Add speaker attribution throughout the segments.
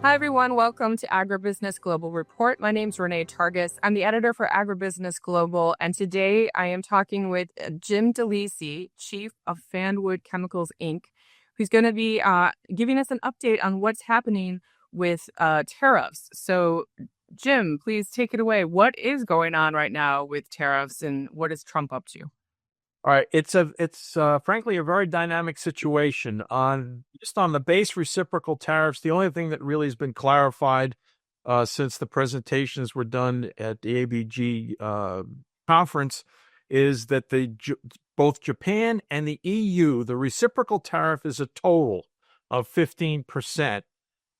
Speaker 1: Hi, everyone. Welcome to Agribusiness Global Report. My name is Renee Targos. I'm the editor for Agribusiness Global, and today I am talking with Jim Delisi, Chief of Fanwood Chemicals, Inc., who's going to be giving us an update on what's happening with tariffs. So, Jim, please take it away. What is going on right now with tariffs, and what is Trump up to?
Speaker 2: All right, it's frankly a very dynamic situation. On the base reciprocal tariffs, the only thing that really has been clarified since the presentations were done at the ABG conference is that both Japan and the EU, the reciprocal tariff is a total of 15%.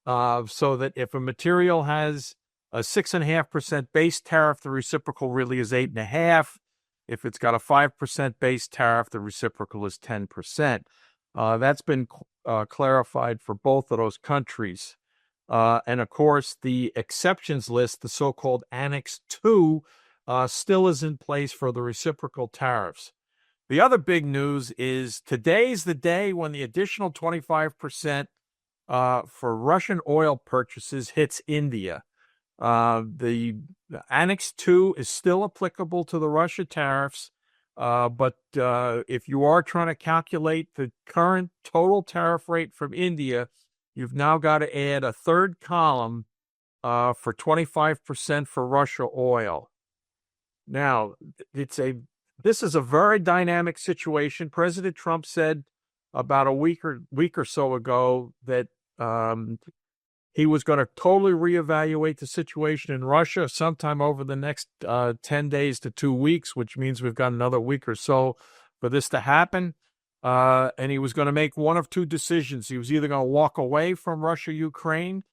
Speaker 2: So that if a material has a 6.5% base tariff, the reciprocal really is 8.5%. If it's got a 5% base tariff, the reciprocal is 10%. That's been clarified for both of those countries. And of course, the exceptions list, the so-called Annex 2, still is in place for the reciprocal tariffs. The other big news is today's the day when the additional 25% for Russian oil purchases hits India. The Annex 2 is still applicable to the Russia tariffs, but if you are trying to calculate the current total tariff rate from India, you've now got to add a third column for 25% for Russia oil. Now, this is a very dynamic situation. President Trump said about a week or so ago that he was going to totally reevaluate the situation in Russia sometime over the next 10 days to 2 weeks, which means we've got another week or so for this to happen. And he was going to make one of two decisions. He was either going to walk away from Russia-Ukraine,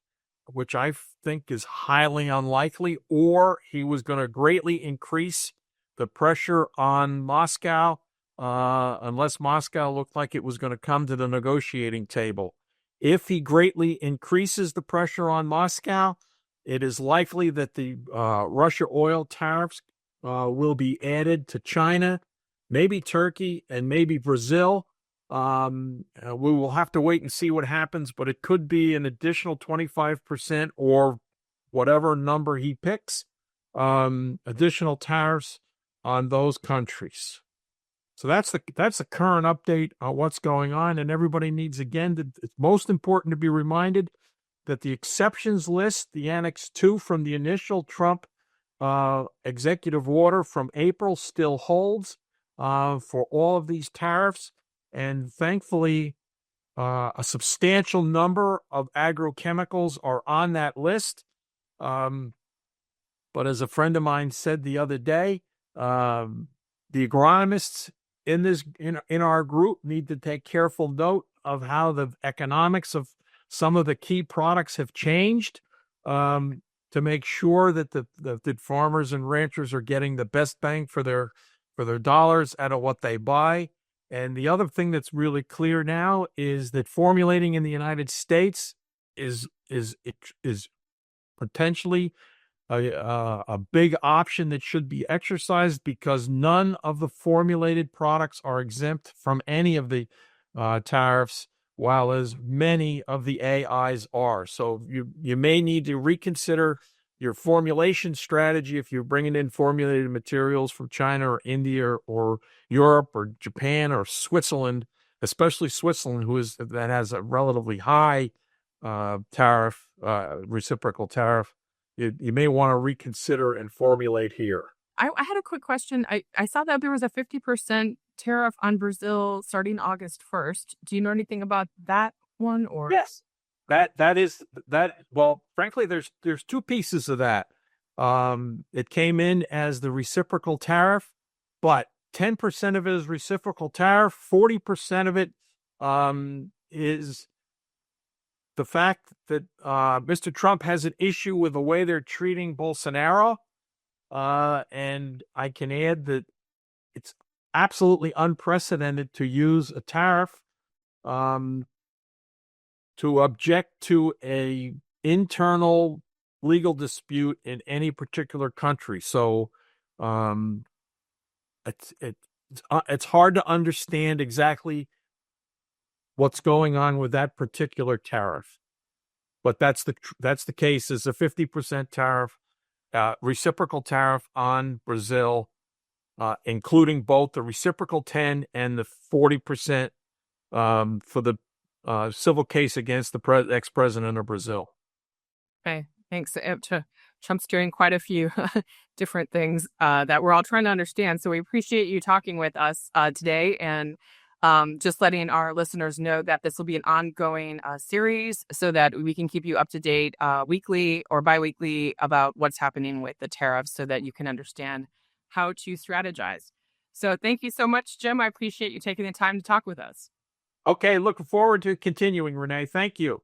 Speaker 2: which I think is highly unlikely, or he was going to greatly increase the pressure on Moscow, unless Moscow looked like it was going to come to the negotiating table. If he greatly increases the pressure on Moscow, it is likely that the Russia oil tariffs will be added to China, maybe Turkey, and maybe Brazil. We will have to wait and see what happens, but it could be an additional 25% or whatever number he picks, additional tariffs on those countries. So that's the current update on what's going on, and everybody needs, again, it's most important to be reminded that the exceptions list, the Annex 2 from the initial Trump executive order from April still holds for all of these tariffs, and thankfully a substantial number of agrochemicals are on that list. But as a friend of mine said the other day, the agronomists in our group need to take careful note of how the economics of some of the key products have changed to make sure that the farmers and ranchers are getting the best bang for their dollars out of what they buy. And the other thing that's really clear now is that formulating in the United States is potentially a big option that should be exercised, because none of the formulated products are exempt from any of the tariffs, while as many of the AIs are. So you may need to reconsider your formulation strategy if you're bringing in formulated materials from China or India or Europe or Japan or Switzerland, especially Switzerland, that has a relatively high tariff, reciprocal tariff. You may want to reconsider and formulate here.
Speaker 1: I had a quick question. I saw that there was a 50% tariff on Brazil starting August 1st. Do you know anything about that one? Or
Speaker 2: Yes, that is. Well, frankly, there's two pieces of that. It came in as the reciprocal tariff, but 10% of it is reciprocal tariff. 40% of it is the fact that Mr. Trump has an issue with the way they're treating Bolsonaro. And I can add that it's absolutely unprecedented to use a tariff to object to a internal legal dispute in any particular country. So it's hard to understand exactly what's going on with that particular tariff. but that's the case. Is a 50% tariff, reciprocal tariff on Brazil, including both the reciprocal 10 and the 40% for the civil case against the ex-president of Brazil.
Speaker 1: Okay, thanks. Trump's doing quite a few different things that we're all trying to understand. So we appreciate you talking with us today, and just letting our listeners know that this will be an ongoing series so that we can keep you up to date weekly or biweekly about what's happening with the tariffs so that you can understand how to strategize. So thank you so much, Jim. I appreciate you taking the time to talk with us.
Speaker 2: Okay, looking forward to continuing, Renee. Thank you.